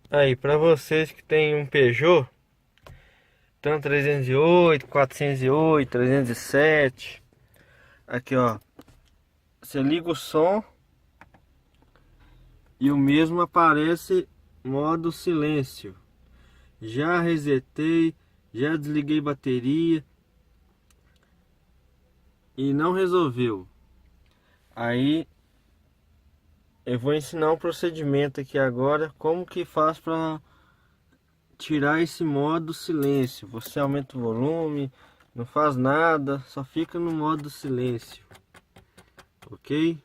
Aí, para vocês que tem um Peugeot, tanto 308, 408, 307, aqui ó, você liga o som e o mesmo aparece modo silêncio. Já resetei, já desliguei bateria e não resolveu. Aí eu vou ensinar um procedimento aqui agora, como que faz para tirar esse modo silêncio. Você aumenta o volume, não faz nada, só fica no modo silêncio, ok?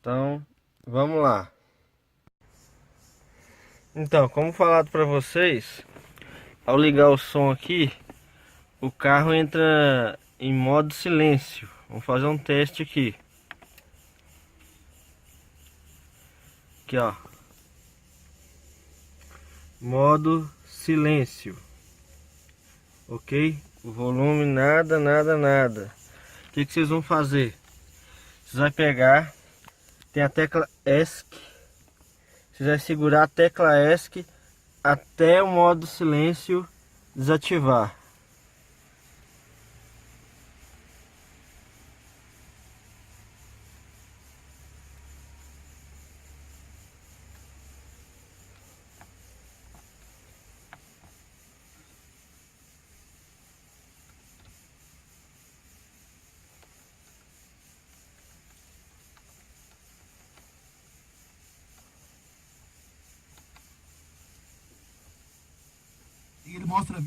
Então vamos lá. Então, como falado para vocês, ao ligar o som aqui, o carro entra em modo silêncio. Vamos fazer um teste aqui. Aqui ó, modo silêncio, ok? O volume nada, nada, nada. O que vocês vão fazer? Vocês vão pegar, tem a tecla ESC, vocês vão segurar a tecla ESC até o modo silêncio desativar. E ele mostra.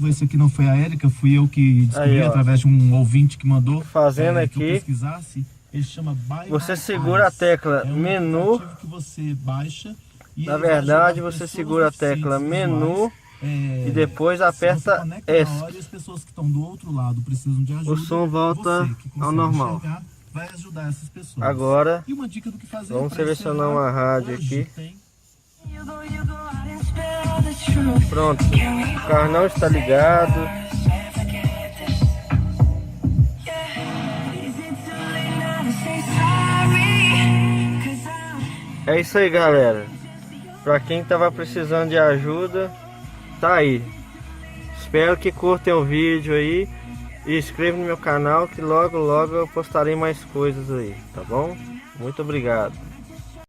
Esse aqui não foi a Érica, fui eu que descobri Aí, ó, através de um ouvinte que mandou. fazendo que eu aqui, pesquisasse. Ele chama Buy você My segura a Eyes. tecla É um menu. aplicativo que você baixa e Na ele vai verdade, ajudar você pessoas segura a tecla deficientes menu visuais, e depois se você aperta conecta na ESC. hora e as pessoas que estão do outro lado precisam de ajuda, O som volta você que ao consegue normal. enxergar, vai ajudar essas pessoas. Agora, E uma dica do que fazer vamos para selecionar encerrar, uma rádio hoje aqui. tem... Pronto, o carro não está ligado. É isso aí, galera. Para quem tava precisando de ajuda, tá aí. Espero que curtem o vídeo aí e inscrevam no meu canal, que logo logo eu postarei mais coisas aí, tá bom? Muito obrigado.